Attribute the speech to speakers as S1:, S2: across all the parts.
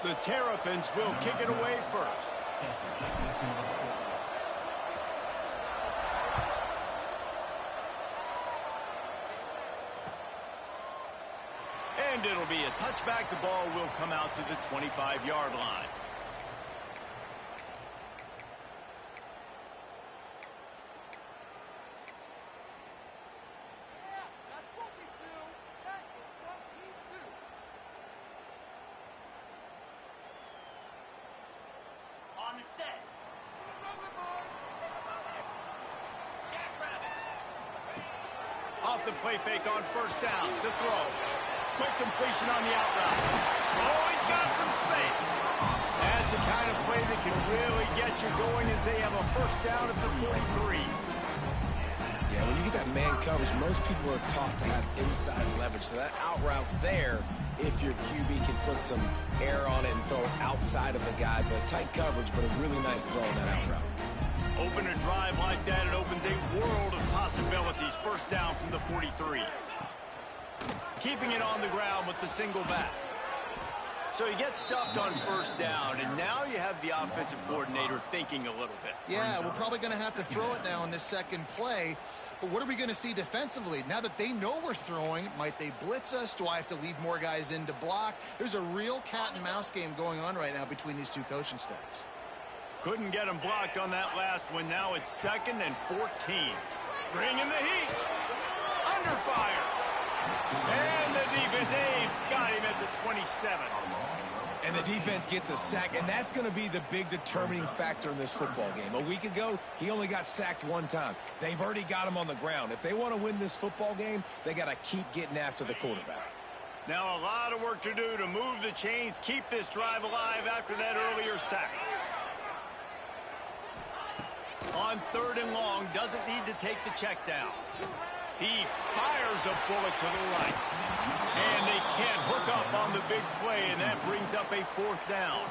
S1: The Terrapins will kick it away first. And it'll be a touchback. The ball will come out to the 25-yard line. Off the play fake on first down. The throw. Quick completion on the out route. Oh, he's got some space. That's the kind of play that can really get you going as they have a first down at the 43.
S2: Yeah, when you get that man coverage, most people are taught to have inside leverage. So that out route's there if your QB can put some air on it and throw it outside of the guy. But tight coverage, but a really nice throw on that out route.
S1: Open a drive like that, it opens a world of possibilities. First down from the 43. Keeping it on the ground with the single back. So you get stuffed on first down, and now you have the offensive coordinator thinking a little bit.
S3: Yeah, we're probably going to have to throw it now in this second play. But what are we going to see defensively? Now that they know we're throwing, might they blitz us? Do I have to leave more guys in to block? There's a real cat and mouse game going on right now between these two coaching staffs.
S1: Couldn't get him blocked on that last one. Now it's 2nd and 14. Bringing the heat. Under fire. And the defense, got him at the 27.
S2: And the defense gets a sack, and that's going to be the big determining factor in this football game. A week ago, he only got sacked one time. They've already got him on the ground. If they want to win this football game, they got to keep getting after the quarterback.
S1: Now a lot of work to do to move the chains, keep this drive alive after that earlier sack. On 3rd and long, doesn't need to take the check down. He fires a bullet to the right. And they can't hook up on the big play, and that brings up a 4th down.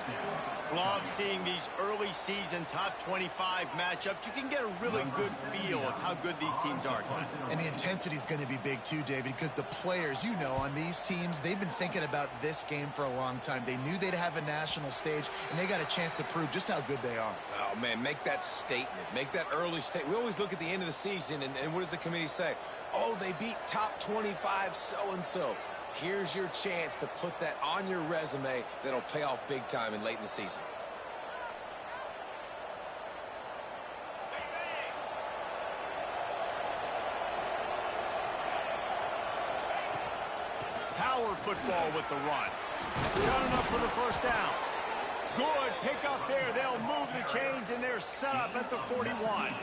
S1: Love seeing these early season top 25 matchups. You can get a really good feel of how good these teams are, guys.
S3: And the intensity is going to be big too, David, because the players, you know, on these teams, they've been thinking about this game for a long time. They knew they'd have a national stage, and they got a chance to prove just how good they are.
S2: Oh, man, make that statement. Make that early statement. We always look at the end of the season, and what does the committee say? Oh, they beat top 25 so-and-so. Here's your chance to put that on your resume that'll pay off big time and late in the season.
S1: Power football with the run. Got enough for the first down. Good pick up there. They'll move the chains, and they're set up at the 41.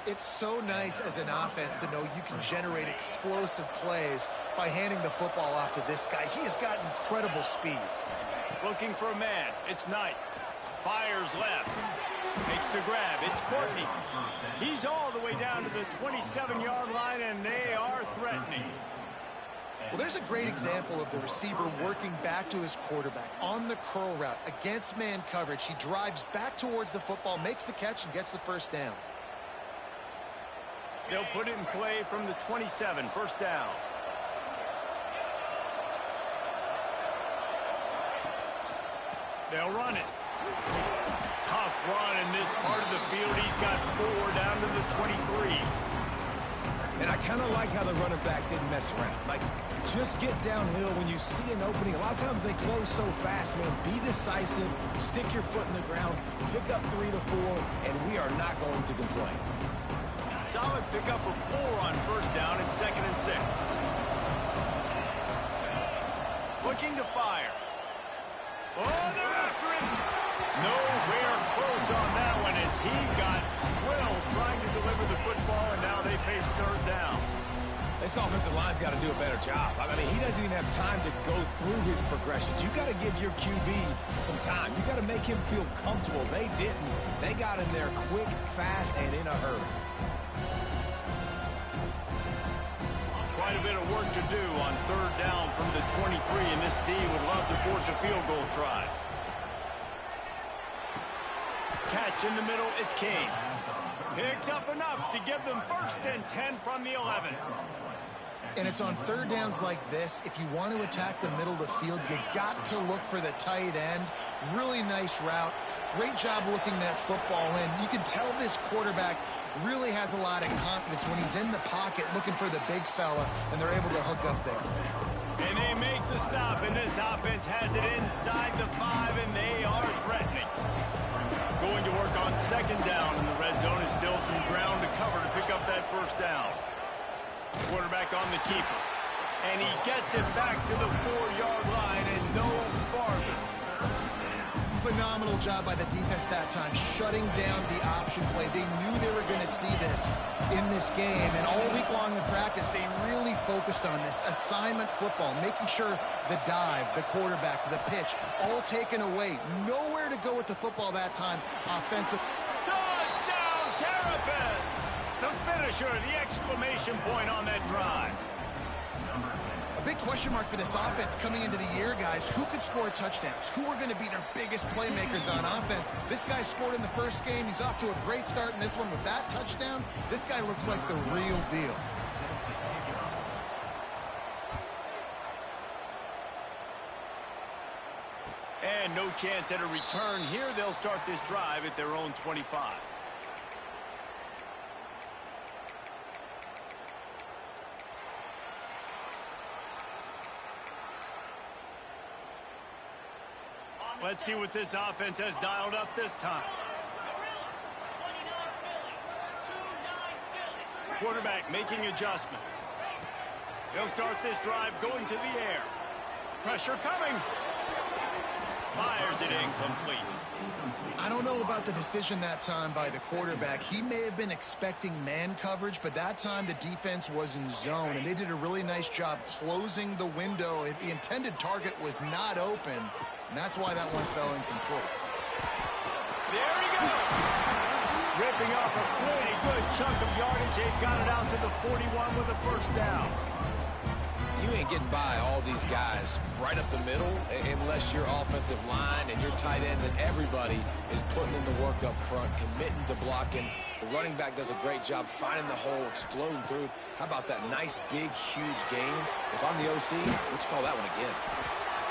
S3: It's so nice as an offense to know you can generate explosive plays by handing the football off to this guy. He has got incredible speed.
S1: Looking for a man. It's Knight. Fires left. Makes the grab. It's Courtney. He's all the way down to the 27-yard line, and they are threatening.
S3: Well, there's a great example of the receiver working back to his quarterback on the curl route against man coverage. He drives back towards the football, makes the catch, and gets the first down.
S1: They'll put it in play from the 27, first down. They'll run it. Tough run in this part of the field. He's got 4 down to the 23.
S2: And I kind of like how the running back didn't mess around. Like, just get downhill when you see an opening. A lot of times they close so fast, man. Be decisive, stick your foot in the ground, pick up 3 to 4, and we are not going to complain.
S1: Solid pickup of 4 on first down at 2nd and 6. Looking to fire. Oh, they're after it. Nowhere close on that one as he got drilled trying to deliver the football, and now they face 3rd down.
S2: This offensive line's got to do a better job. I mean, he doesn't even have time to go through his progressions. You got to give your QB some time. You got to make him feel comfortable. They didn't. They got in there quick, fast, and in a hurry.
S1: Quite a bit of work to do on 3rd down from the 23, and this D would love to force a field goal try. Catch in the middle, it's King. Picks up enough to give them 1st and 10 from the 11.
S3: And it's on third downs like this. If you want to attack the middle of the field, you got to look for the tight end. Really nice route. Great job looking that football in. You can tell this quarterback really has a lot of confidence when he's in the pocket looking for the big fella, and they're able to hook up there.
S1: And they make the stop, and this offense has it inside the 5, and they are threatening. Going to work on second down, and the red zone is still some ground to cover to pick up that first down. Quarterback on the keeper, and he gets it back to the 4-yard line and no farther.
S3: Phenomenal job by the defense that time, shutting down the option play. They knew they were going to see this in this game, and all week long in practice, they really focused on this assignment football, making sure the dive, the quarterback, the pitch, all taken away. Nowhere to go with the football that time. Offensive.
S1: Touchdown, Terrapins! The finisher, the exclamation point on that drive.
S3: A big question mark for this offense coming into the year, guys. Who could score touchdowns? Who are going to be their biggest playmakers on offense? This guy scored in the first game. He's off to a great start in this one with that touchdown. This guy looks like the real deal.
S1: And no chance at a return here. They'll start this drive at their own 25. Let's see what this offense has dialed up this time. Quarterback making adjustments. He'll start this drive going to the air. Pressure coming. Fires it incomplete.
S3: I don't know about the decision that time by the quarterback. He may have been expecting man coverage, but that time the defense was in zone, and they did a really nice job closing the window. The intended target was not open, and that's why that one fell incomplete.
S1: There he goes. Ripping off a pretty good chunk of yardage. They've got it out to the 41 with a first down.
S2: You ain't getting by all these guys right up the middle unless your offensive line and your tight ends and everybody is putting in the work up front, committing to blocking. The running back does a great job finding the hole, exploding through. How about that nice, big, huge gain? If I'm the OC, let's call that one again.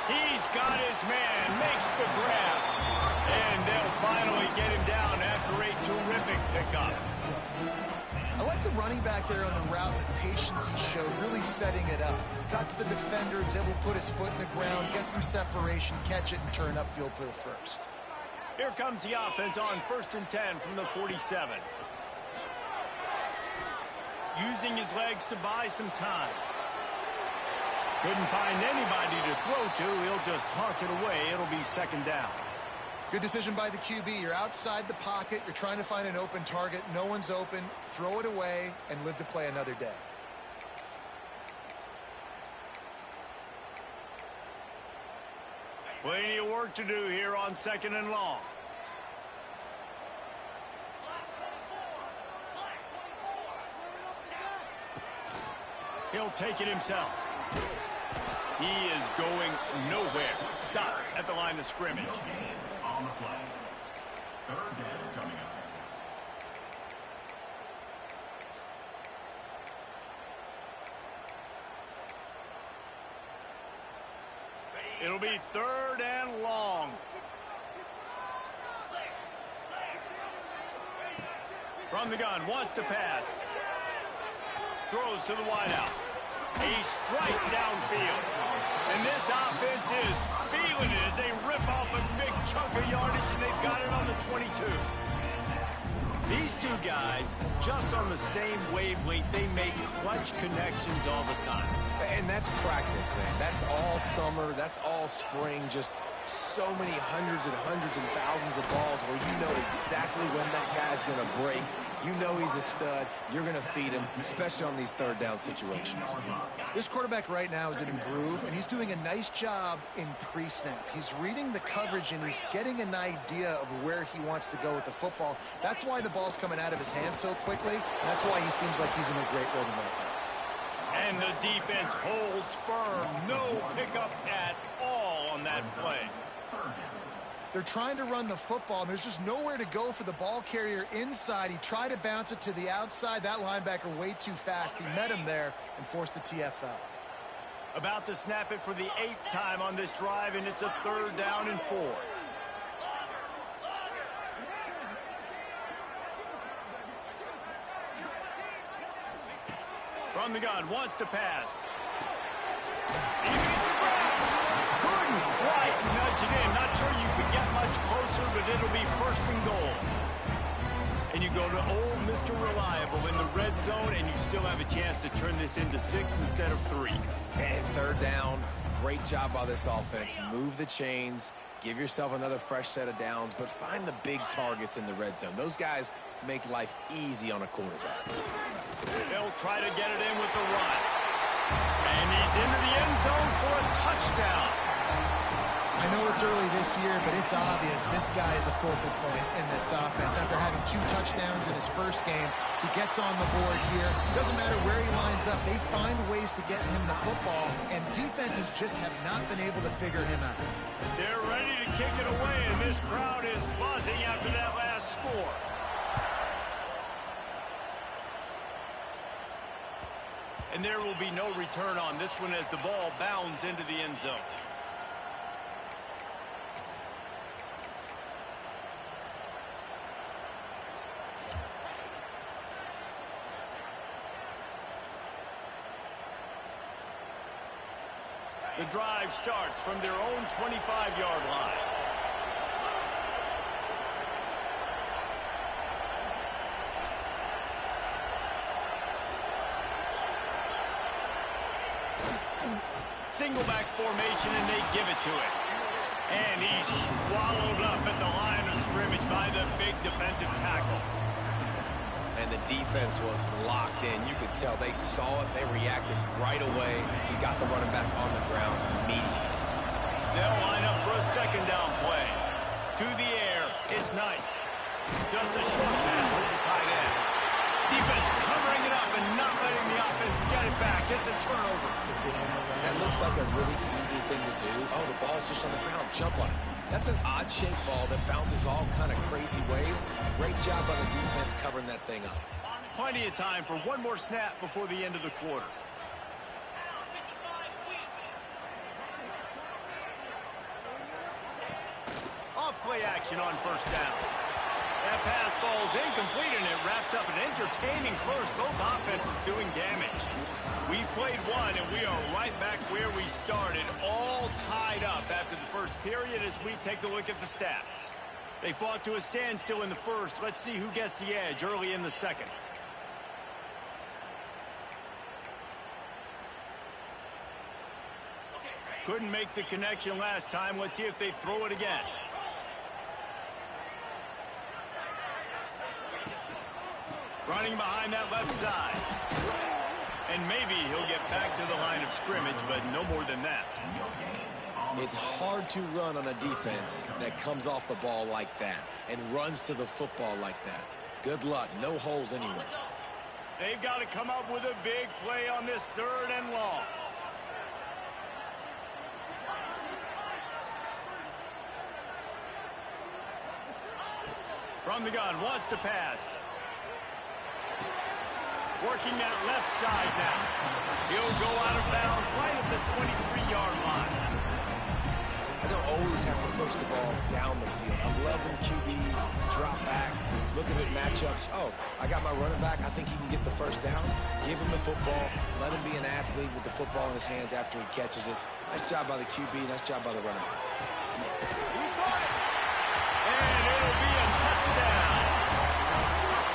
S1: He's got his man, makes the grab, and they'll finally get him down after a terrific pickup.
S3: I like the running back there on the route, the patience he showed, really setting it up. Got to the defender, was able to put his foot in the ground, get some separation, catch it, and turn upfield for the first.
S1: Here comes the offense on 1st and 10 from the 47. Using his legs to buy some time. Couldn't find anybody to throw to. He'll just toss it away. It'll be second down.
S3: Good decision by the QB. You're outside the pocket. You're trying to find an open target. No one's open. Throw it away and live to play another day.
S1: Plenty of work to do here on 2nd and long. He'll take it himself. He is going nowhere. Stop at the line of scrimmage.
S4: On the play. 3rd down coming up.
S1: It'll be 3rd and long. From the gun, wants to pass. Throws to the wideout. A strike downfield. And this offense is feeling it as they rip off a big chunk of yardage, and they've got it on the 22. These two guys, just on the same wavelength, they make clutch connections all the time.
S2: And that's practice, man. That's all summer. That's all spring. Just so many hundreds and thousands of balls where you know exactly when that guy's going to break. You know he's a stud. You're going to feed him, especially on these 3rd down situations.
S3: This quarterback right now is in a groove, and he's doing a nice job in pre-snap. He's reading the coverage, and he's getting an idea of where he wants to go with the football. That's why the ball's coming out of his hands so quickly, and that's why he seems like he's in a great rhythm right now.
S1: And the defense holds firm. No pickup at all on that play.
S3: They're trying to run the football, and there's just nowhere to go for the ball carrier inside. He tried to bounce it to the outside. That linebacker way too fast. He met him there and forced the TFL.
S1: About to snap it for the 8th time on this drive, and it's a 3rd down and 4. From the gun, wants to pass. He makes a grab. Couldn't quite nudge it in. Not sure you could get much closer, but it'll be 1st and goal. And you go to old Mr. Reliable in the red zone, and you still have a chance to turn this into 6 instead of 3.
S2: And 3rd down. Great job by this offense. Move the chains. Give yourself another fresh set of downs, but find the big targets in the red zone. Those guys make life easy on a quarterback.
S1: They'll try to get it in with the run. And he's into the end zone for a touchdown.
S3: I know it's early this year, but it's obvious this guy is a focal point in this offense. After having 2 touchdowns in his first game, he gets on the board here. Doesn't matter where he lines up. They find ways to get him the football, and defenses just have not been able to figure him out.
S1: They're ready to kick it away, and this crowd is buzzing after that last score. And there will be no return on this one as the ball bounds into the end zone. The drive starts from their own 25-yard line. Single back formation, and they give it to him. And he's swallowed up at the line of scrimmage by the big defensive tackle.
S2: And the defense was locked in. You could tell they saw it. They reacted right away. He got the running back on the ground immediately.
S1: They'll line up for a 2nd down play. To the air, it's Knight. Just a short pass to the tight end. Defense covering it up and not letting the offense get it back. It's a turnover.
S2: That looks like a really easy thing to do. Oh, the ball's just on the ground. Jump on it. That's an odd-shaped ball that bounces all kind of crazy ways. Great job by the defense covering that thing up.
S1: Plenty of time for one more snap before the end of the quarter. Off-play action on 1st down. That pass falls incomplete, and it wraps up an entertaining first. Both offenses doing damage. We've played one, and we are right back where we started, all tied up after the first period as we take a look at the stats. They fought to a standstill in the first. Let's see who gets the edge early in the second. Couldn't make the connection last time. Let's see if they throw it again. Running behind that left side. And maybe he'll get back to the line of scrimmage, but no more than that.
S2: It's hard to run on a defense that comes off the ball like that and runs to the football like that. Good luck. No holes anywhere.
S1: They've got to come up with a big play on this 3rd and long. From the gun, wants to pass. Working that left side now. He'll go out of bounds right at the 23-yard line.
S2: I don't always have to push the ball down the field. I'm loving QBs, drop back, looking at matchups. Oh, I got my running back. I think he can get the 1st down. Give him the football. Let him be an athlete with the football in his hands after he catches it. Nice job by the QB. Nice job by the running back.
S1: He caught it. And it'll be a touchdown.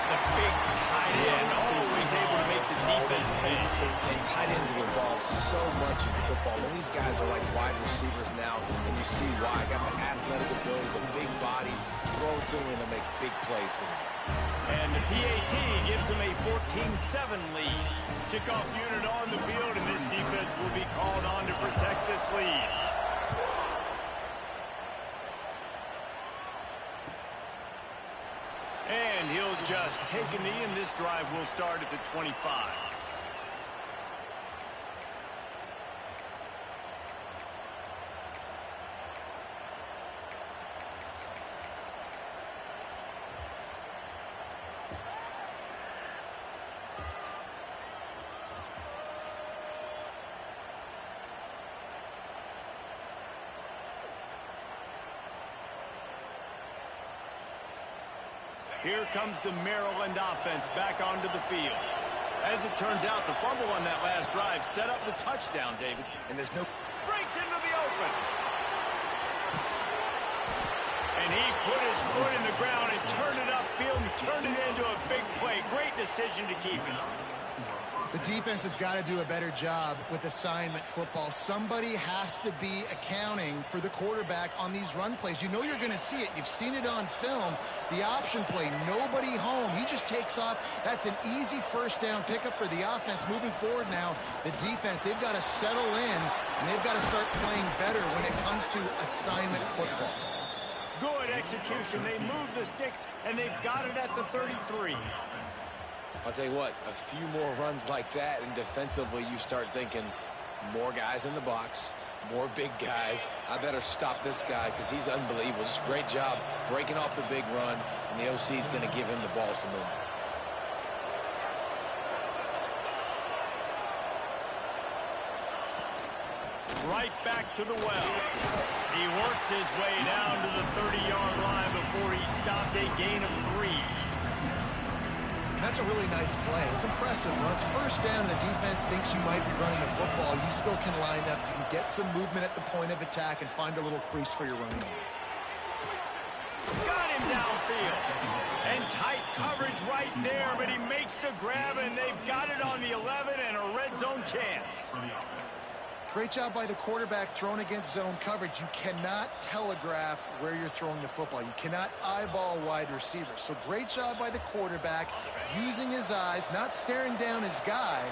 S1: The big tight end always able to make the defense pay.
S2: And tight ends have evolved so much in football. And these guys are like wide receivers now, and you see why. Got the athletic ability, the big bodies, throw it to them, and they'll make big plays for them.
S1: And the PAT gives them a 14-7 lead. Kickoff unit on the field, and this defense will be called on to protect this lead. And he'll just take a knee, and this drive will start at the 25. Here comes the Maryland offense back onto the field. As it turns out, the fumble on that last drive set up the touchdown, David.
S2: And there's no...
S1: Breaks into the open. And he put his foot in the ground and turned it upfield and turned it into a big play. Great decision to keep it.
S3: The defense has got to do a better job with assignment football. Somebody has to be accounting for the quarterback on these run plays. You know you're going to see it. You've seen it on film. The option play, nobody home. He just takes off. That's an easy first down pickup for the offense. Moving forward now, the defense, they've got to settle in, and they've got to start playing better when it comes to assignment football.
S1: Good execution. They moved the sticks, and they've got it at the 33.
S2: I'll tell you what, a few more runs like that, and defensively you start thinking more guys in the box, more big guys. I better stop this guy because he's unbelievable. Just great job breaking off the big run, and the OC is going to give him the ball some more.
S1: Right back to the well. He works his way down to the 30-yard line before he stopped a gain of 3.
S3: That's a really nice play. It's impressive. When it's first down, the defense thinks you might be running the football. You still can line up. You can get some movement at the point of attack and find a little crease for your running back.
S1: Got him downfield. And tight coverage right there, but he makes the grab, and they've got it on the 11 and a red zone chance.
S3: Great job by the quarterback thrown against zone coverage. You cannot telegraph where you're throwing the football. You cannot eyeball wide receivers. So great job by the quarterback using his eyes, not staring down his guy,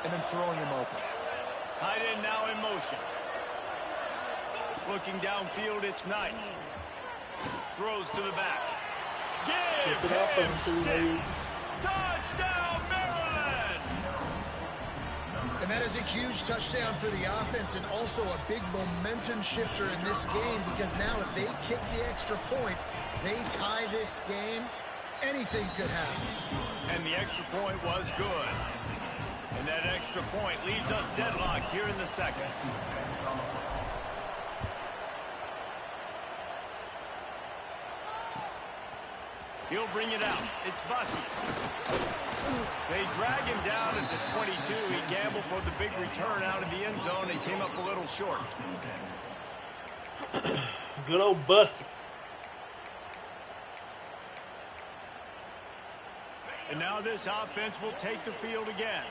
S3: and then throwing him open.
S1: Tight end now in motion. Looking downfield, it's Knight. Throws to the back. Give him 6. Touchdown, Maryland!
S3: And that is a huge touchdown for the offense and also a big momentum shifter in this game because now if they kick the extra point, they tie this game, anything could happen.
S1: And the extra point was good. And that extra point leaves us deadlocked here in the second. He'll bring it out. It's Bussey. They drag him down at the 22. He gambled for the big return out of the end zone and came up a little short.
S5: Good old Bussey.
S1: And now this offense will take the field again.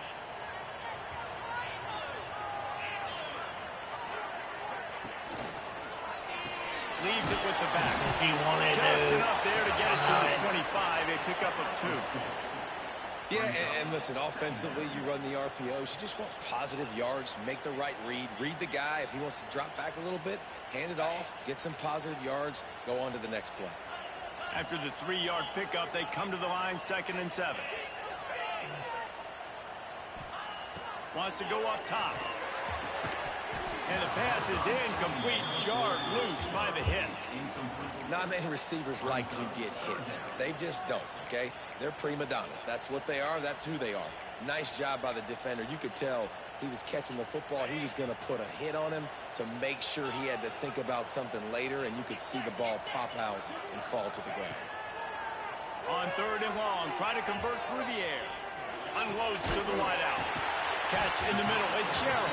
S1: Leaves it with the back.
S5: He wanted
S1: just enough there to get it to the 25. A pickup of 2.
S2: Yeah, and listen, offensively, you run the RPOs. You just want positive yards, make the right read the guy. If he wants to drop back a little bit, hand it off, get some positive yards, go on to the next play.
S1: After the 3-yard pickup, they come to the line, 2nd and 7. Wants to go up top. And the pass is incomplete, jarred loose by the hit.
S2: Not many receivers like to get hit. They just don't, okay? They're prima donnas. That's what they are. That's who they are. Nice job by the defender. You could tell he was catching the football. He was going to put a hit on him to make sure he had to think about something later, and you could see the ball pop out and fall to the ground.
S1: On 3rd and long, try to convert through the air. Unloads to the wideout. Catch in the middle. It's Sherrill.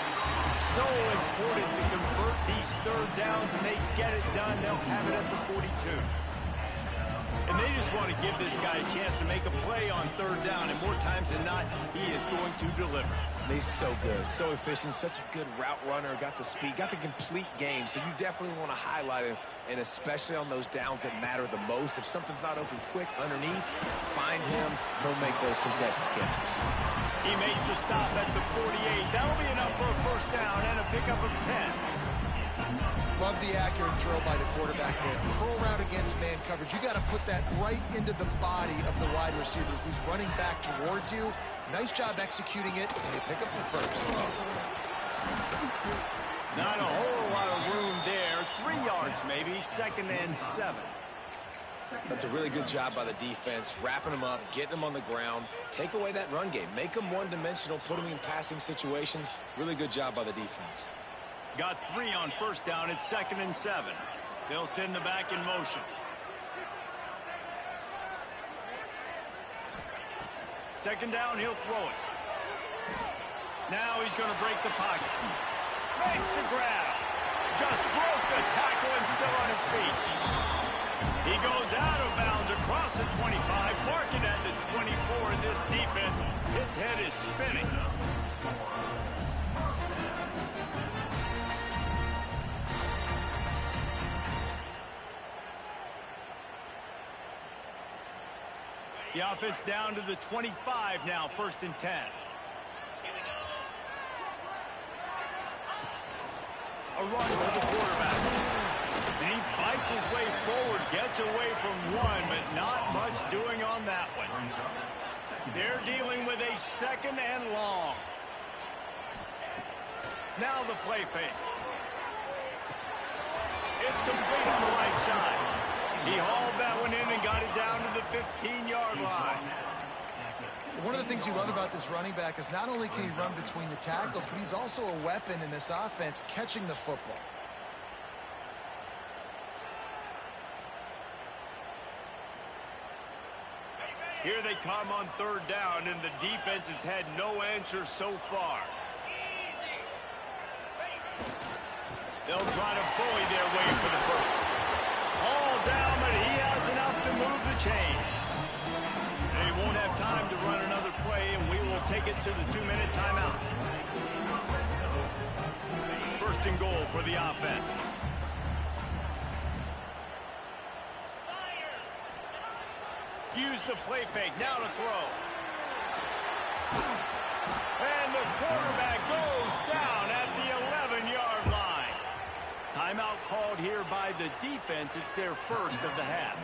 S1: So important to convert these 3rd downs, and they get it done. They'll have it at the 42. And they just want to give this guy a chance to make a play on 3rd down, and more times than not, he is going to deliver.
S2: He's so good, so efficient, such a good route runner, got the speed, got the complete game, so you definitely want to highlight him, and especially on those downs that matter the most. If something's not open quick underneath, find him, he'll make those contested catches.
S1: He makes the stop at the 48. That'll be enough for a 1st down and a pickup of 10.
S3: Love the accurate throw by the quarterback there. Curl route against man coverage. You got to put that right into the body of the wide receiver who's running back towards you. Nice job executing it, and they pick up the 1st.
S1: Not a whole lot of room there. 3 yards maybe, 2nd and 7.
S2: That's a really good job by the defense, wrapping them up, getting them on the ground. Take away that run game. Make them one-dimensional, put them in passing situations. Really good job by the defense.
S1: Got 3 on 1st down. It's 2nd and 7. They'll send the back in motion. Second down, he'll throw it. Now he's going to break the pocket. Makes the grab. Just broke the tackle and still on his feet. He goes out of bounds across the 25, marking at the 24, and this defense, its head is spinning. The offense down to the 25 now, 1st and 10. A run for the quarterback. And he fights his way forward, gets away from one, but not much doing on that one. They're dealing with a 2nd and long. Now the play fake. It's complete on the right side. He hauled that one in and got it down to the 15-yard line.
S3: One of the things you love about this running back is not only can he run between the tackles, but he's also a weapon in this offense catching the football.
S1: Here they come on 3rd down, and the defense has had no answer so far. They'll try to bully their way for the first. All down, but he has enough to move the chains. They won't have time to run another play, and we will take it to the 2-minute timeout. 1st and goal for the offense. Use the play fake, now to throw. And the quarterback goes down at the 11-yard line. Timeout called here by the defense. It's their first of the half.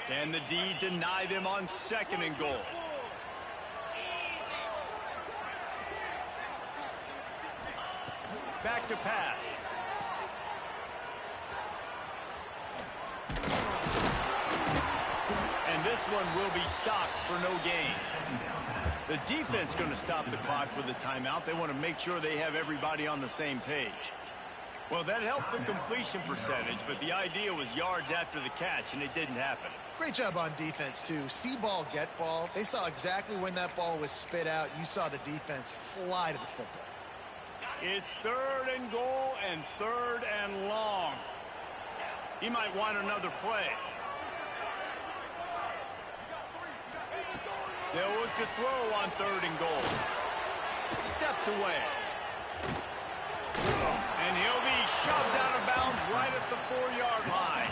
S1: Can the D deny them on 2nd and goal? Back to pass. And this one will be stopped for no gain. The defense going to stop the clock with a timeout. They want to make sure they have everybody on the same page. Well, that helped the completion percentage, but the idea was yards after the catch, and it didn't happen.
S3: Great job on defense, too. See ball, get ball. They saw exactly when that ball was spit out. You saw the defense fly to the football.
S1: It's 3rd and goal and 3rd and long. He might want another play. They'll look to throw on 3rd and goal. Steps away. And he'll be shoved out of bounds right at the 4-yard line.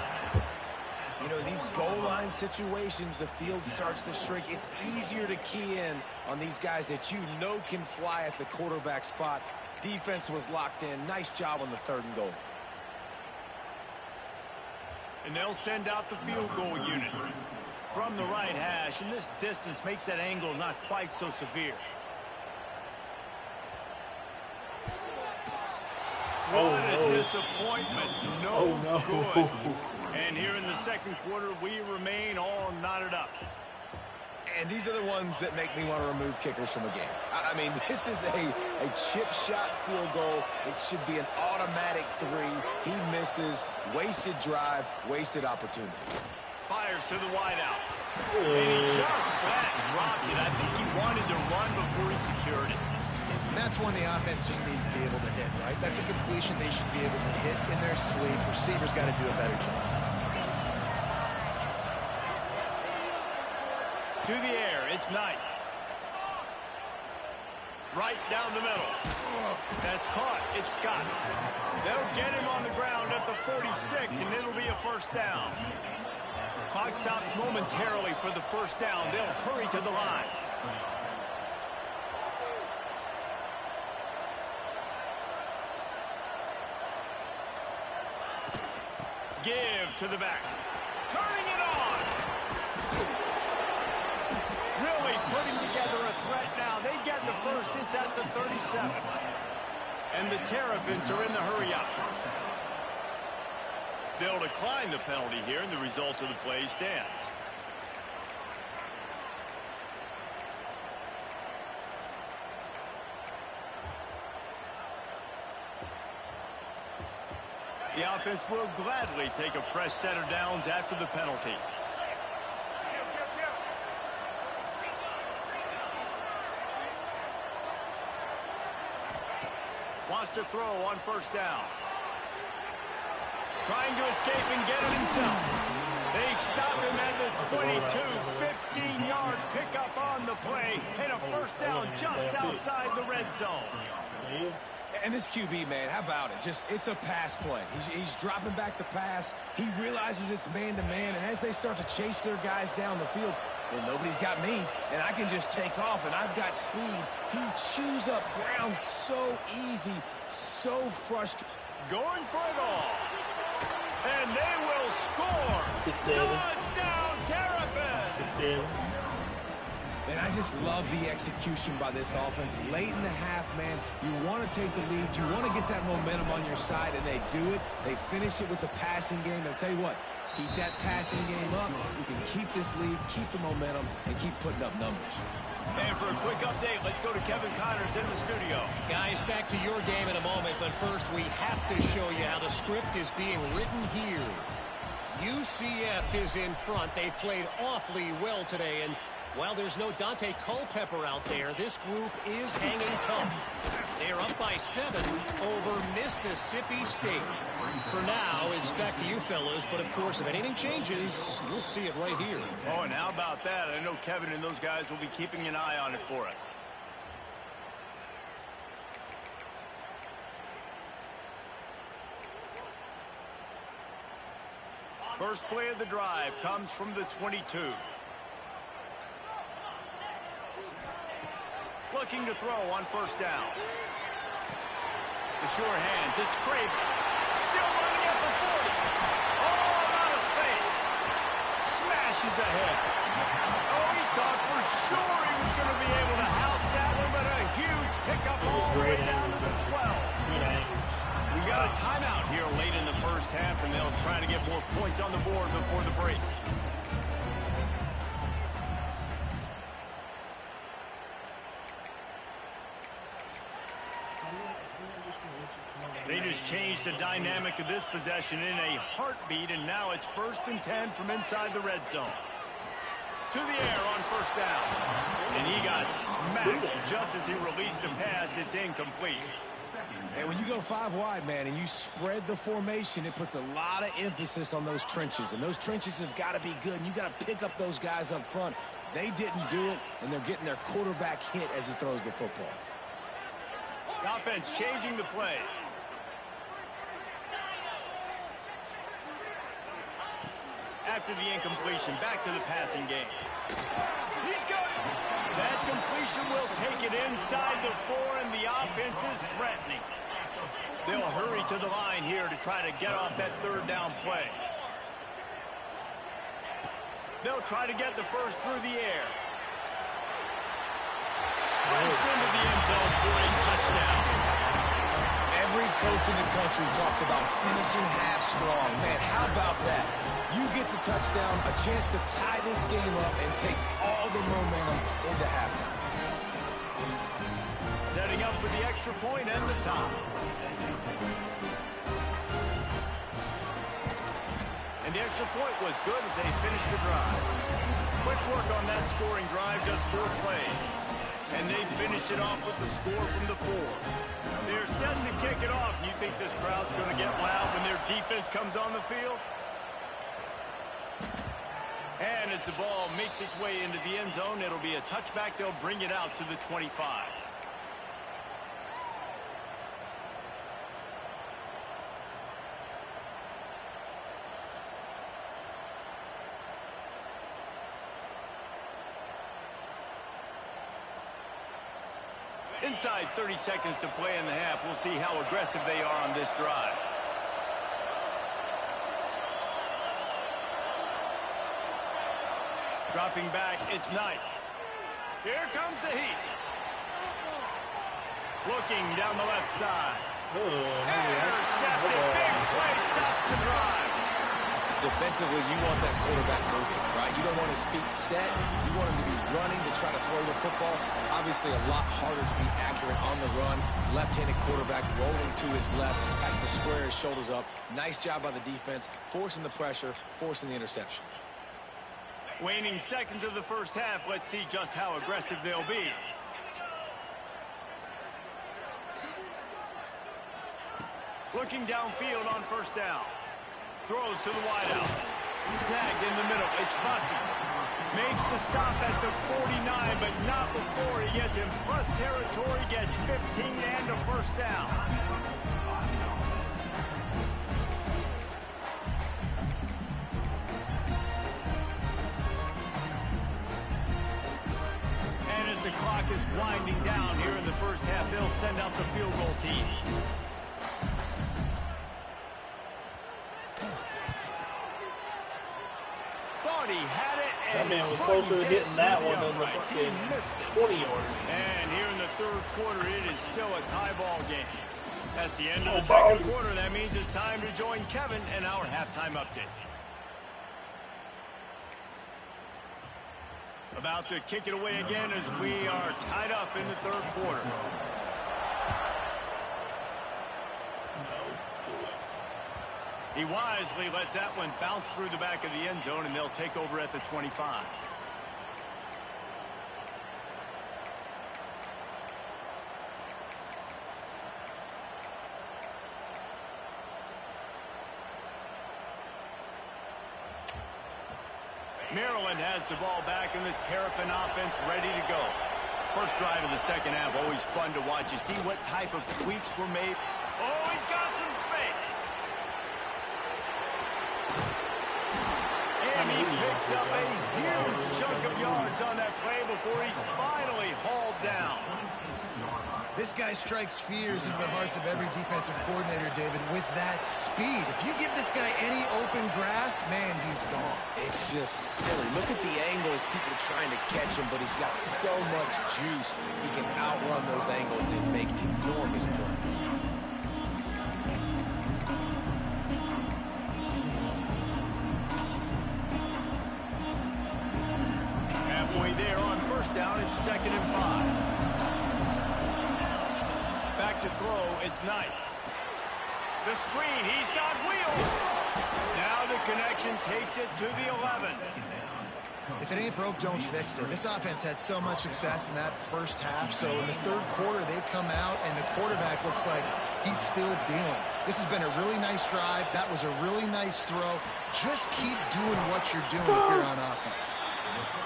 S2: You know, these goal line situations, the field starts to shrink. It's easier to key in on these guys that you know can fly at the quarterback spot. Defense was locked in. Nice job on the 3rd and goal.
S1: And they'll send out the field goal unit from the right hash, and this distance makes that angle not quite so severe. What a disappointment. No good. And here in the 2nd quarter, we remain all knotted up.
S2: And these are the ones that make me want to remove kickers from a game. I mean, this is a chip shot field goal. It should be an automatic 3. He misses. Wasted drive, wasted opportunity.
S1: Fires to the wideout. And he just flat dropped it. I think he wanted to run before he secured it.
S3: And that's when the offense just needs to be able to hit, right? That's a completion they should be able to hit in their sleep. Receivers got to do a better job.
S1: To the air, it's Knight. Right down the middle. That's caught. It's Scott. They'll get him on the ground at the 46, and it'll be a 1st down. Clock stops momentarily for the 1st down. They'll hurry to the line. Give to the back. Turning it on. Really putting together a threat now. They get the first. It's at the 37. And the Terrapins are in the hurry-up. They'll decline the penalty here, and the result of the play stands. offense will gladly take a fresh set of downs after the penalty. Wants to throw on first down. Trying to escape and get it himself. They stop him at the 22, 15-yard pickup on the play, and a first down just outside the red zone.
S2: And this QB, man, how about it? It's a pass play. He's dropping back to pass. He realizes it's man-to-man, and as they start to chase their guys down the field, well, nobody's got me, and I can just take off, and I've got speed. He chews up ground so easy, so frustrating.
S1: Going for it all. And they will score. Touchdown, Terrapins.
S2: And I just love the execution by this offense. Late in the half, man, you want to take the lead. You want to get that momentum on your side, and they do it. They finish it with the passing game. I'll tell you what, keep that passing game up. You can keep this lead, keep the momentum, and keep putting up numbers.
S1: And for a quick update, let's go to Kevin Connors in the studio.
S5: Guys, back to your game in a moment, but first we have to show you how the script is being written here. UCF is in front. They've played awfully well today, and while there's no Dante Culpepper out there, this group is hanging tough. They are up by 7 over Mississippi State. For now, it's back to you fellas, but of course, if anything changes, you'll see it right here.
S1: Oh, and how about that? I know Kevin and those guys will be keeping an eye on it for us. First play of the drive comes from the 22. Looking to throw on first down. The sure hands, it's Craven. Still running at the 40. All out of space. Smashes ahead. Oh, he thought for sure he was going to be able to house that one, but a huge pickup all the way down to the 12. We got a timeout here late in the first half, and they'll try to get more points on the board before the break. They just changed the dynamic of this possession in a heartbeat, and now it's 1st and 10 from inside the red zone. To the air on first down. And he got smacked just as he released the pass. It's incomplete.
S2: And when you go 5 wide, man, and you spread the formation, it puts a lot of emphasis on those trenches. And those trenches have got to be good, and you got to pick up those guys up front. They didn't do it, and they're getting their quarterback hit as he throws the football.
S1: The offense changing the play. After the incompletion, back to the passing game. He's got it. That completion will take it inside the 4, and the offense is threatening. They'll hurry to the line here to try to get off that 3rd down play. They'll try to get the first through the air. Sprints into the end zone for a touchdown.
S2: Every coach in the country talks about finishing half strong. Man, how about that? You get the touchdown, a chance to tie this game up and take all the momentum into halftime.
S1: Setting up for the extra point and the top. And the extra point was good as they finished the drive. Quick work on that scoring drive, just 4 plays. And they finished it off with the score from the 4. They're set to kick it off. You think this crowd's going to get loud when their defense comes on the field? And as the ball makes its way into the end zone, it'll be a touchback. They'll bring it out to the 25. Inside 30 seconds to play in the half. We'll see how aggressive they are on this drive. Dropping back, it's Knight. Here comes the heat. Looking down the left side. Intercepted. Big play stops the drive.
S2: Defensively, you want that quarterback moving, right? You don't want his feet set. You want him to be running to try to throw the football. Obviously, a lot harder to be accurate on the run. Left-handed quarterback rolling to his left, has to square his shoulders up. Nice job by the defense, forcing the pressure, forcing the interception.
S1: Waning seconds of the first half. Let's see just how aggressive they'll be. Looking downfield on first down. Throws to the wideout. Snagged in the middle. It's Bussey. Makes the stop at the 49, but not before he gets in plus territory. Gets 15 and a first down. And as the clock is winding down here in the first half, they'll send out the field goal team. Thought he had it, and
S6: that man was closer to hitting that one than the fucking 20-yard.
S1: And here in the third quarter, it is still a tie ball game. That's the end of the second quarter. That means it's time to join Kevin and our halftime update. About to kick it away again as we are tied up in the third quarter. He wisely lets that one bounce through the back of the end zone, and they'll take over at the 25. Maryland has the ball back, and the Terrapin offense ready to go. First drive of the second half, always fun to watch. You see what type of tweaks were made. Oh, he's got some space. And he picks up a huge chunk of yards on that play before he's finally hauled down.
S3: This guy strikes fears into the hearts of every defensive coordinator, David, with that speed. If you give this guy any open grass, man, he's gone.
S2: It's just silly. Look at the angles. People are trying to catch him, but he's got so much juice. He can outrun those angles and make enormous plays.
S1: Halfway there on first down, it's 2nd and 5. Back to throw, it's Knight. The screen, he's got wheels. Now the connection takes it to the 11.
S3: If it ain't broke, don't fix it. This offense had so much success in that first half, so in the third quarter, they come out, and the quarterback looks like he's still dealing. This has been a really nice drive. That was a really nice throw. Just keep doing what you're doing if you're on offense.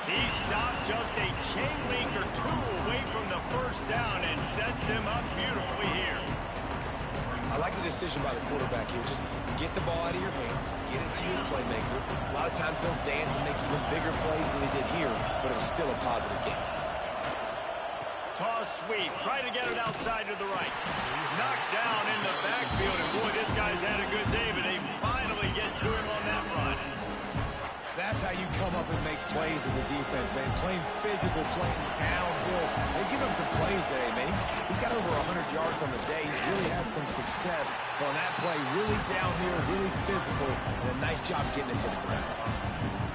S1: He stopped just a chain link or two away from the first down and sets them up beautifully here.
S2: I like the decision by the quarterback here. Just get the ball out of your hands, get it to your playmaker. A lot of times he'll dance and make even bigger plays than he did here, but it was still a positive game.
S1: Toss sweep, try to get it outside to the right. Knocked down in the backfield, and boy, this guy's had a good day, but they finally get to him on that run.
S2: That's how you come up and make plays as a defense, man. Playing physical, playing downhill. They give him some plays today, man. He's got over 100 yards on the day. He's really had some success. But on that play, really downhill, really physical, and a nice job getting it to the ground.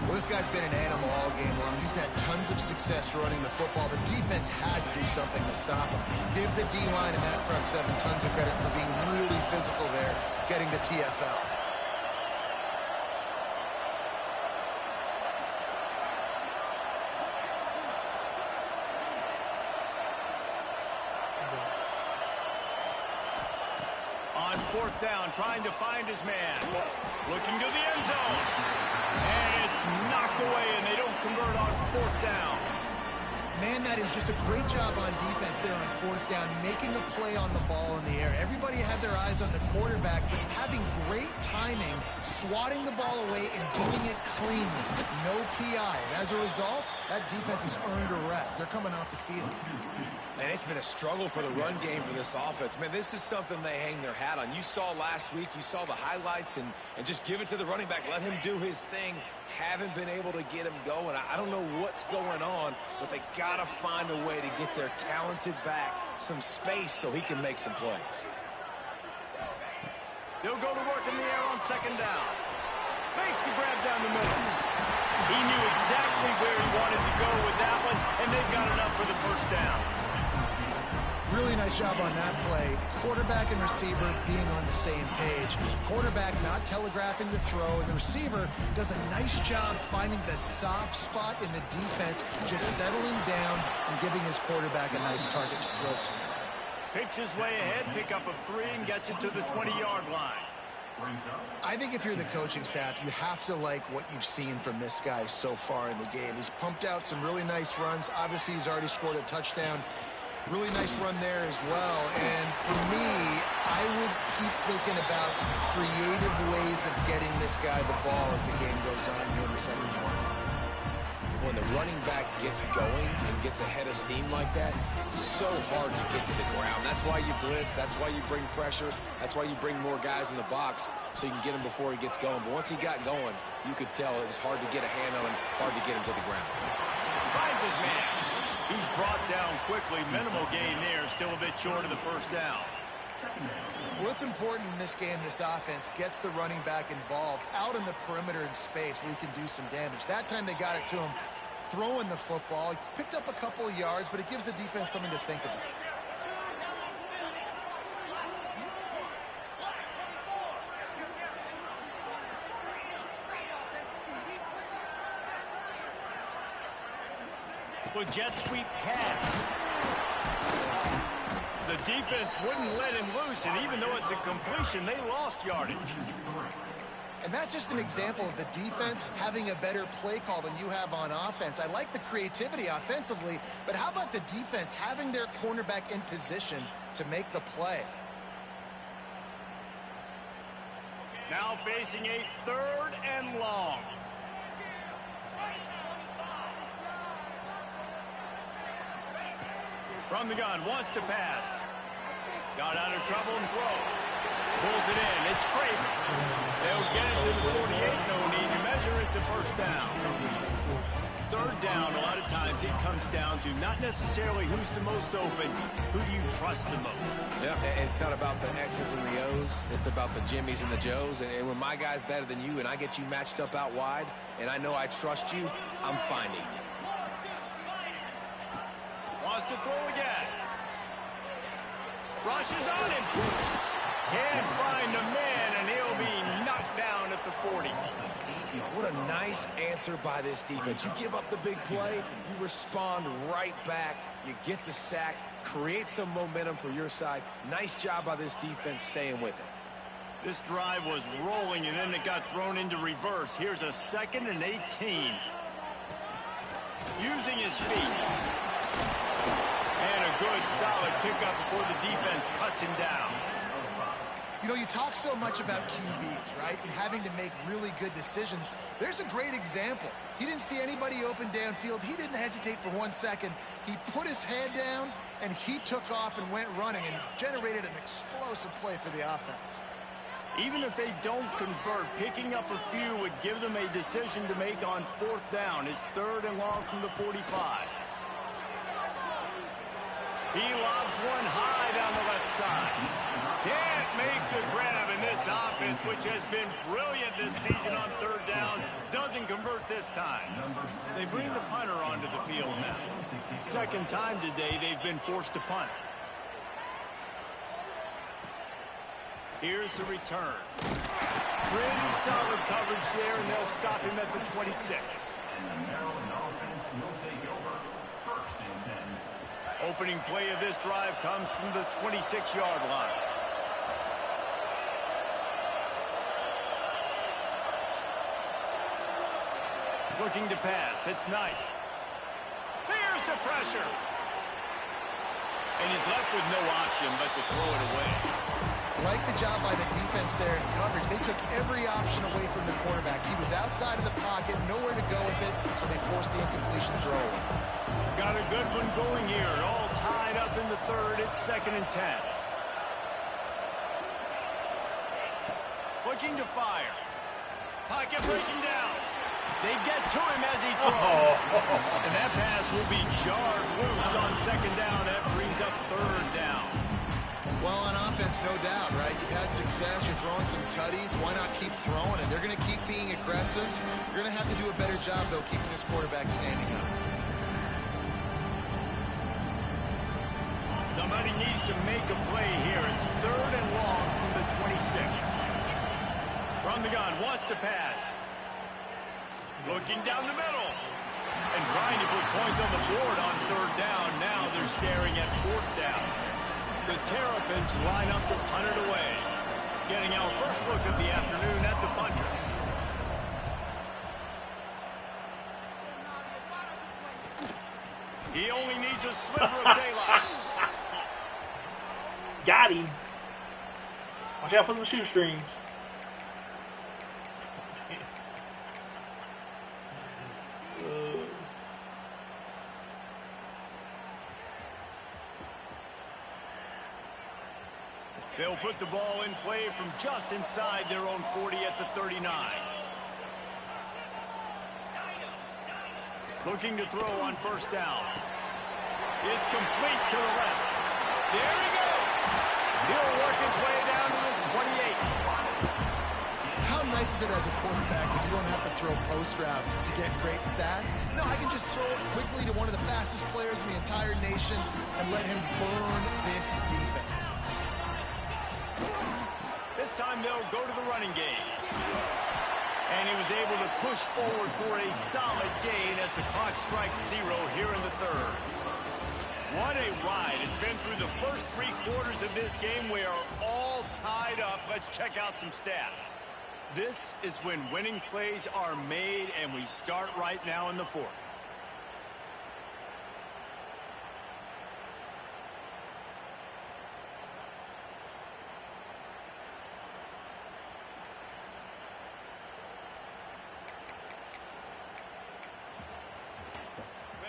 S3: Well, this guy's been an animal all game long. He's had tons of success running the football. The defense had to do something to stop him. Give the D-line and that front seven tons of credit for being really physical there, getting the TFL.
S1: Fourth down, trying to find his man. Looking to the end zone. And it's knocked away, and they don't convert on fourth down.
S3: Man, that is just a great job on defense there on fourth down, making a play on the ball in the air. Everybody had their eyes on the quarterback, but having great timing, swatting the ball away, and doing it cleanly. No PI. And as a result, that defense has earned a rest. They're coming off the field.
S2: And it's been a struggle for the run game for this offense. Man, this is something they hang their hat on. You saw last week, you saw the highlights, and just give it to the running back. Let him do his thing. Haven't been able to get him going. I don't know what's going on, but they got to find a way to get their talented back some space so he can make some plays.
S1: They'll go to work in the air on second down. Makes the grab down the middle. He knew exactly where he wanted to go with that one, and they've got enough for the first down.
S3: Really nice job on that play. Quarterback and receiver being on the same page. Quarterback not telegraphing the throw, and the receiver does a nice job finding the soft spot in the defense, just settling down and giving his quarterback a nice target to throw to.
S1: Picks his way ahead, pickup of 3, and gets it to the 20-yard line.
S3: I think if you're the coaching staff, you have to like what you've seen from this guy so far in the game. He's pumped out some really nice runs. Obviously, he's already scored a touchdown. Really nice run there as well. And for me, I would keep thinking about creative ways of getting this guy the ball as the game goes on here in the second half.
S2: When the running back gets going and gets ahead of steam like that, it's so hard to get to the ground. That's why you blitz. That's why you bring pressure. That's why you bring more guys in the box so you can get him before he gets going. But once he got going, you could tell it was hard to get a hand on him, hard to get him to the ground.
S1: Finds his man. He's brought down quickly. Minimal gain there. Still a bit short of the first down.
S3: Well, it's important in this game, this offense gets the running back involved out in the perimeter in space where he can do some damage. That time they got it to him throwing the football. He picked up a couple of yards, but it gives the defense something to think about.
S1: With jet sweep pass. The defense wouldn't let him loose, and even though it's a completion, they lost yardage.
S3: And that's just an example of the defense having a better play call than you have on offense. I like the creativity offensively, but how about the defense having their cornerback in position to make the play?
S1: Now facing a 3rd and long. From the gun, wants to pass. Got out of trouble and throws. Pulls it in. It's Craven. They'll get it to the 48. No need to measure. It's a first down. 3rd down, a lot of times it comes down to not necessarily who's the most open, who do you trust the most.
S2: Yeah, it's not about the X's and the O's. It's about the Jimmies and the Joes. And when my guy's better than you and I get you matched up out wide and I know I trust you, I'm finding you.
S1: Wants to throw again. Rushes on him. Can't find a man, and he'll be knocked down at the 40.
S2: What a nice answer by this defense. You give up the big play, you respond right back, you get the sack, create some momentum for your side. Nice job by this defense staying with it.
S1: This drive was rolling, and then it got thrown into reverse. Here's a 2nd and 18. Using his feet. And a good, solid pickup before the defense cuts him down.
S3: You know, you talk so much about QBs, right, and having to make really good decisions. There's a great example. He didn't see anybody open downfield. He didn't hesitate for 1 second. He put his head down, and he took off and went running and generated an explosive play for the offense.
S1: Even if they don't convert, picking up a few would give them a decision to make on 4th down. It's 3rd and long from the 45. He lobs one high down the left side. Can't make the grab, in this offense, which has been brilliant this season on 3rd down, doesn't convert this time. They bring the punter onto the field now. 2nd time today they've been forced to punt. Here's the return. Pretty solid coverage there, and they'll stop him at the 26.
S4: And the Maryland offense will take over. 1st and 10.
S1: Opening play of this drive comes from the 26-yard line. Looking to pass. It's Knight. There's the pressure. And he's left with no option but to throw it away.
S3: Like the job by the defense there in coverage. They took every option away from the quarterback. He was outside of the pocket, nowhere to go with it, so they forced the incompletion throw.
S1: Got a good one going here. All tied up in the 3rd. It's 2nd and 10. Looking to fire. Pocket breaking down. They get to him as he throws. And that pass will be jarred loose on 2nd down. That brings up 3rd down.
S3: Well, on offense, no doubt, right? You've had success. You're throwing some tutties. Why not keep throwing it? They're going to keep being aggressive. You're going to have to do a better job, though, keeping this quarterback standing up.
S1: Somebody needs to make a play here. It's 3rd and long from the 26. From the gun, wants to pass. Looking down the middle. And trying to put points on the board on 3rd down. Now they're staring at 4th down. The Terrapins line up to punt it away. Getting our first look of the afternoon at the punter. He only needs a sliver of daylight.
S6: Got him. Watch out for the shoestrings.
S1: They'll put the ball in play from just inside their own 40 at the 39. Looking to throw on 1st down. It's complete to the left. There he goes. He'll work his way down to the 28.
S3: How nice is it as a quarterback if you don't have to throw post routes to get great stats? No, I can just throw it quickly to one of the fastest players in the entire nation and let him burn this defense.
S1: This time they'll go to the running game. And he was able to push forward for a solid gain as the clock strikes 0 here in the 3rd. What a ride. It's been through the first 3 quarters of this game. We are all tied up. Let's check out some stats. This is when winning plays are made, and we start right now in the 4th.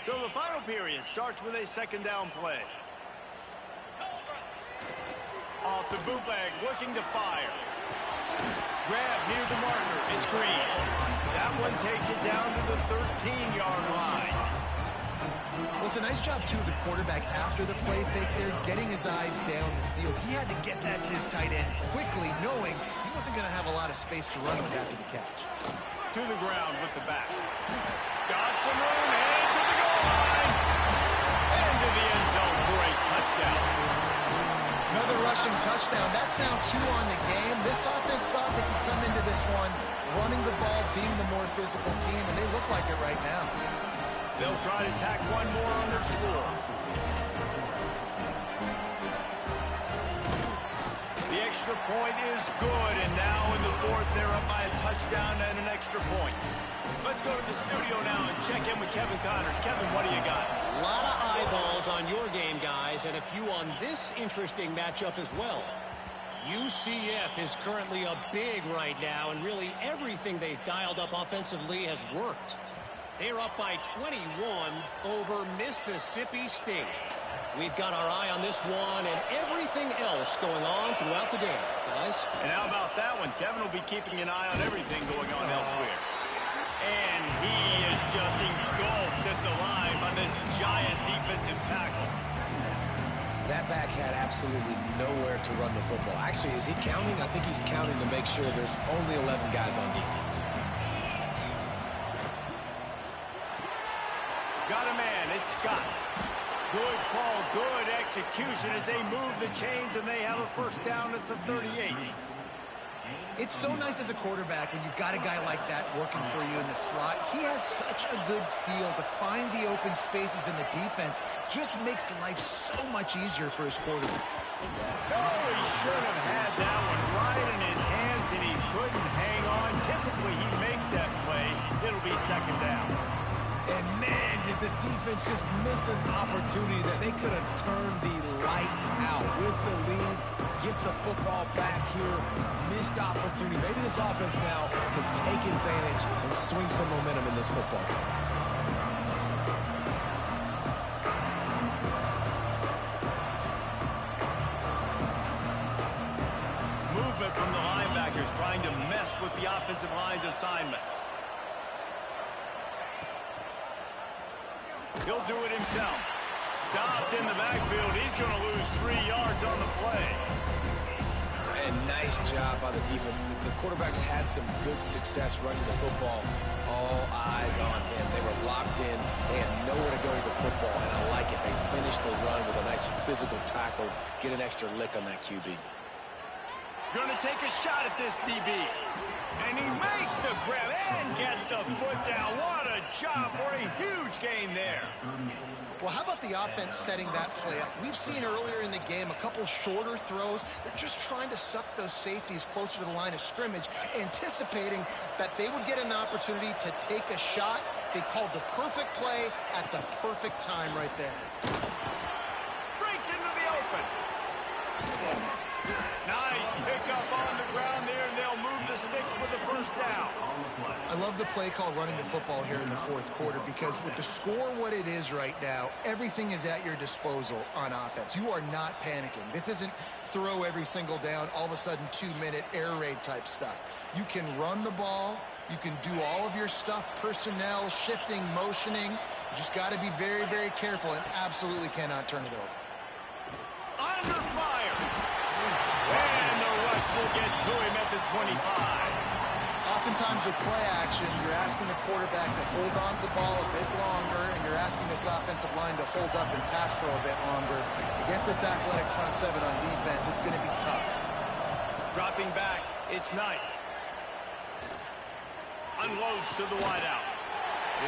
S1: So the final period starts with a 2nd down play. Off the bootleg, looking to fire. Grab near the marker. It's Green. That one takes it down to the 13-yard line.
S3: Well, it's a nice job, too, of the quarterback after the play fake there, getting his eyes down the field. He had to get that to his tight end quickly, knowing he wasn't going to have a lot of space to run with after the catch.
S1: To the ground with the back. Got some room, headed to the goal line. And to the end zone for a touchdown.
S3: Another rushing touchdown. That's now 2 on the game. This offense thought they could come into this one running the ball, being the more physical team, and they look like it right now.
S1: They'll try to tack one more on their score. The extra point is good, and now in the 4th, they're up by a touchdown and an extra point. Let's go to the studio now and check in with Kevin Connors. Kevin, what do you got?
S5: A lot of eyeballs on your game, guys, and a few on this interesting matchup as well. UCF is currently a big right now, and really everything they've dialed up offensively has worked. They're up by 21 over Mississippi State. We've got our eye on this one and everything else going on throughout the game, guys.
S1: And how about that one? Kevin will be keeping an eye on everything going on elsewhere. And he is just engulfed at the line by this giant defensive tackle.
S2: That back had absolutely nowhere to run the football. Actually, is he counting? I think he's counting to make sure there's only 11 guys on defense.
S1: Got a man. It's Scott. Good call, good execution as they move the chains, and they have a 1st down at the 38.
S3: It's so nice as a quarterback when you've got a guy like that working for you in the slot. He has such a good feel to find the open spaces in the defense. Just makes life so much easier for his quarterback.
S1: Oh, he should have had that one right in his hands, and he couldn't hang on. Typically, he makes that play. It'll be 2nd down.
S2: And man, did the defense just miss an opportunity that they could have turned the lights out with the lead, get the football back here. Missed opportunity. Maybe this offense now can take advantage and swing some momentum in this football game.
S1: Movement from the linebackers trying to mess with the offensive line's assignments. He'll do it himself. stopped in the backfield. He's going to lose 3 yards on the play.
S2: And nice job by the defense. The quarterbacks had some good success running the football. All eyes on him. They were locked in. They had nowhere to go with the football, and I like it. They finished the run with a nice physical tackle. Get an extra lick on that QB.
S1: Going to take a shot at this DB. And he makes the grab and gets the foot down. What a job for a huge gain there.
S3: Well, how about the offense setting that play up? We've seen earlier in the game a couple shorter throws. They're just trying to suck those safeties closer to the line of scrimmage, anticipating that they would get an opportunity to take a shot. They called the perfect play at the perfect time right there.
S1: Breaks into the open. Nice pickup on the ground there, and they'll move the sticks with the first down.
S3: I love the play call running the football here in the fourth quarter, because with the score what it is right now, everything is at your disposal on offense. You are not panicking. This isn't throw every single down, all of a sudden 2-minute air raid type stuff. You can run the ball. You can do all of your stuff, personnel, shifting, motioning. You just got to be very, very careful and absolutely cannot turn it over.
S1: Under fire. And the rush will get to him at the 25.
S3: Oftentimes with play action, you're asking the quarterback to hold on to the ball a bit longer, and you're asking this offensive line to hold up and pass pro a bit longer. Against this athletic front seven on defense, it's going to be tough.
S1: Dropping back, it's Knight. Unloads to the wideout.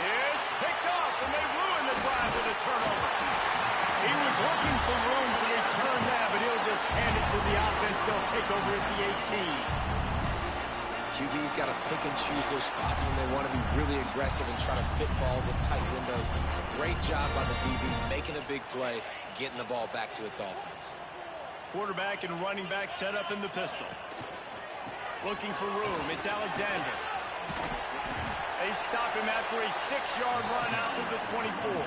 S1: It's picked off, and they ruin the drive with a turnover. He was looking for room to return that, but he'll just hand it to the offense. They'll take over at the 18.
S2: QB's got to pick and choose their spots when they want to be really aggressive and try to fit balls in tight windows. Great job by the DB, making a big play, getting the ball back to its offense.
S1: Quarterback and running back set up in the pistol. Looking for room. It's Alexander. They stop him after a 6-yard run out to the 24.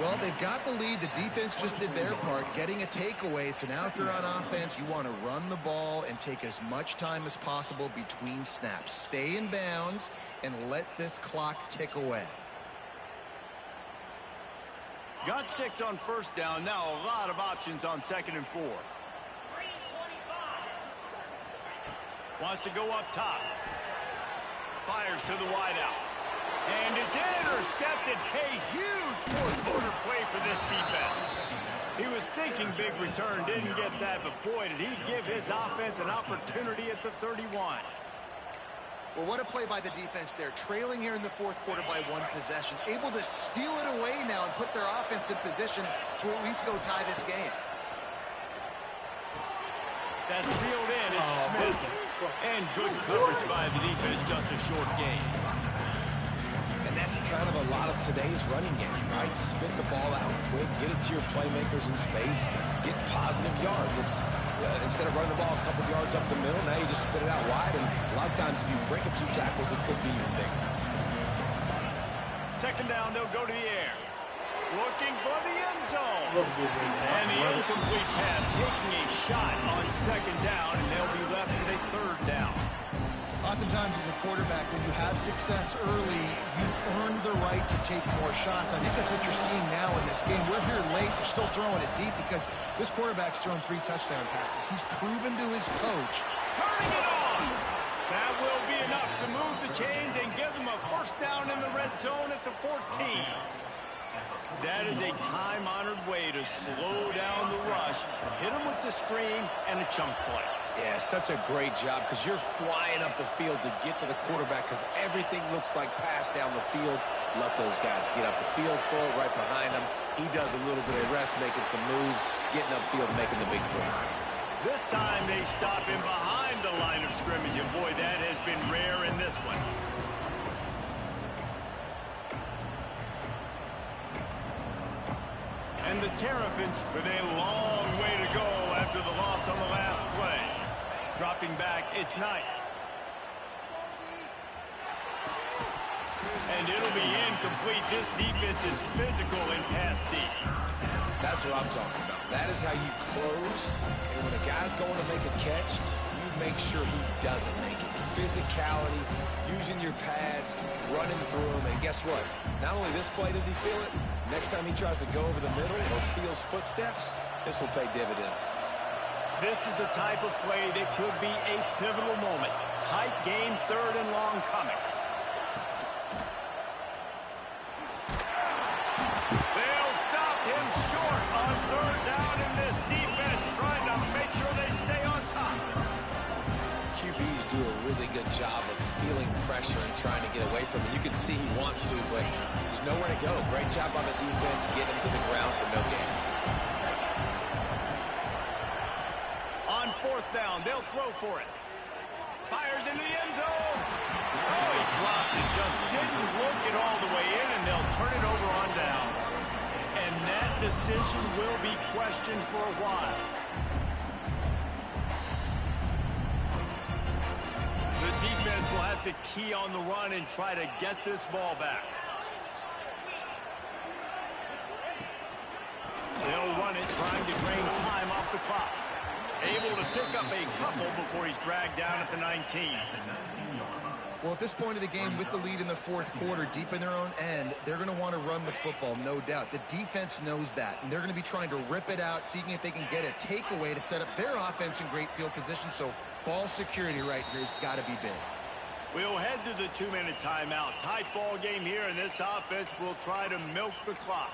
S3: Well, they've got the lead. The defense just did their part, getting a takeaway. So now if you're on offense, you want to run the ball and take as much time as possible between snaps. Stay in bounds and let this clock tick away.
S1: Got 6 on first down. Now a lot of options on 2nd and 4. Wants to go up top. Fires to the wideout. And it's intercepted. A huge fourth-quarter play for this defense. He was thinking big return, didn't get that, but boy, did he give his offense an opportunity at the 31.
S3: Well, what a play by the defense there. Trailing here in the fourth quarter by 1 possession. Able to steal it away now and put their offense in position to at least go tie this game.
S1: That's reeled in. It's Smith. And good coverage by the defense. Just a short gain.
S2: And that's kind of a lot of today's running game, right? Spit the ball out quick, get it to your playmakers in space, get positive yards. It's instead of running the ball a couple yards up the middle, now you just spit it out wide, and a lot of times if you break a few tackles, it could be even bigger.
S1: 2nd down, they'll go to the air. Looking for the end zone. And the incomplete pass taking a shot on 2nd down, and they'll be left with a 3rd down.
S3: Oftentimes as a quarterback, when you have success early, you earn the right to take more shots. I think that's what you're seeing now in this game. We're here late. They're still throwing it deep because this quarterback's thrown 3 touchdown passes. He's proven to his coach.
S1: Turning it on. That will be enough to move the chains and give them a 1st down in the red zone at the 14. That is a time-honored way to slow down the rush, hit them with the screen, and a chunk play.
S2: Yeah, such a great job because you're flying up the field to get to the quarterback because everything looks like pass down the field. Let those guys get up the field, throw it right behind him. He does a little bit of rest, making some moves, getting upfield, making the big play.
S1: This time they stop him behind the line of scrimmage, and boy, that has been rare in this one. And the Terrapins with a long way to go after the loss on the last play. Dropping back, it's Knight. And it'll be incomplete. This defense is physical and pass deep.
S2: That's what I'm talking about. That is how you close. And when a guy's going to make a catch, you you make sure he doesn't make it? Physicality, using your pads, running through them, and guess what? Not only this play does he feel it, next time he tries to go over the middle or feels footsteps, this will pay dividends.
S1: This is the type of play that could be a pivotal moment. Tight game, 3rd and long coming. They'll stop him short on 3rd down in this defense, trying to make sure they stay on top.
S2: QBs do a really good job of feeling pressure and trying to get away from it. You can see he wants to, but there's nowhere to go. Great job by the defense getting him to the ground for no gain.
S1: On 4th down, they'll throw for it. Fires into the end zone. Oh, he dropped it. Just didn't look it all the way in, and they'll turn it over on downs. And that decision will be questioned for a while. The defense will have to key on the run and try to get this ball back. They'll run it, trying to drain time off the clock. Able to pick up a couple before he's dragged down at the 19.
S3: Well, at this point of the game, with the lead in the 4th quarter, deep in their own end, they're going to want to run the football, no doubt. The defense knows that, and they're going to be trying to rip it out, seeing if they can get a takeaway to set up their offense in great field position. So ball security right here has got to be big.
S1: We'll head to the 2-minute timeout. Tight ball game here, and this offense will try to milk the clock.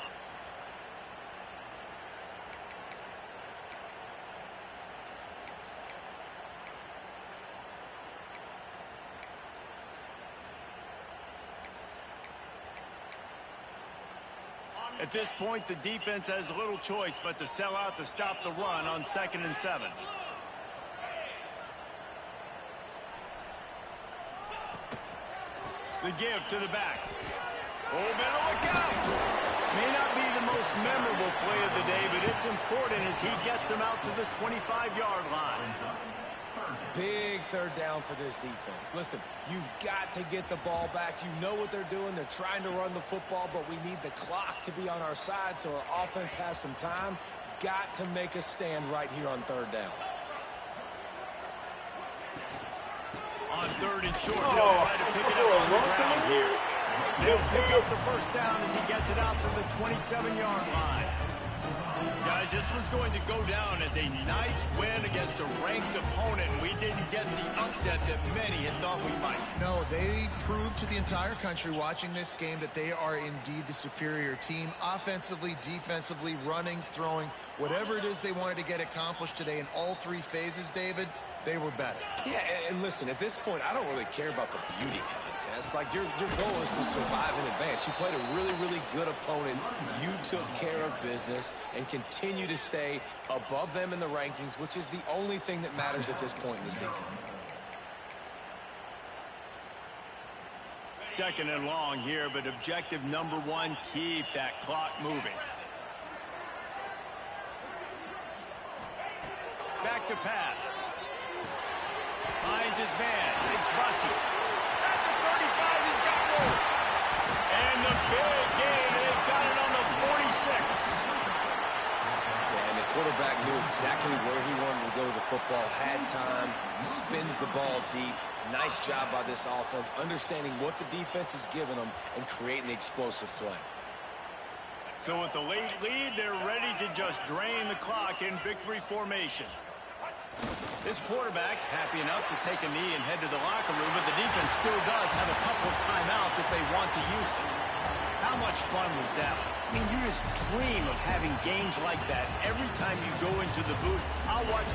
S1: At this point, the defense has little choice but to sell out to stop the run on 2nd and 7. The give to the back. Oh, better look out. May not be the most memorable play of the day, but it's important as he gets him out to the 25-yard line.
S2: Big 3rd down for this defense. Listen, you've got to get the ball back. You know what they're doing. They're trying to run the football, but we need the clock to be on our side so our offense has some time. Got to make a stand right here on 3rd down.
S1: On 3rd and short, they'll try to pick it up on the ground here. They'll pick up the 1st down as he gets it out to the 27-yard line. Guys, this one's going to go down as a nice win against a ranked opponent. We didn't get the upset that many had thought we might.
S3: No, they proved to the entire country watching this game that they are indeed the superior team. Offensively, defensively, running, throwing, whatever it is they wanted to get accomplished today in all 3 phases, David, they were better.
S2: Yeah, and listen, at this point, I don't really care about the beauty contest. Like, your goal is to survive and advance. You played a really, really good opponent. You took care of business and continue to stay above them in the rankings, which is the only thing that matters at this point in the season.
S1: 2nd and long here, but objective number 1, keep that clock moving. Back to pass. Finds his man. It's Bussey. At the 35, he's got room. And the big gain, and they've got it on the 46.
S2: Yeah, and the quarterback knew exactly where he wanted to go with the football, had time, spins the ball deep. Nice job by this offense, understanding what the defense is giving them and creating the explosive play.
S1: So with the late lead, they're ready to just drain the clock in victory formation. This quarterback happy enough to take a knee and head to the locker room, but the defense still does have a couple of timeouts if they want to use them. How much fun was that? I mean, you just dream of having games like that every time you go into the booth. I'll watch the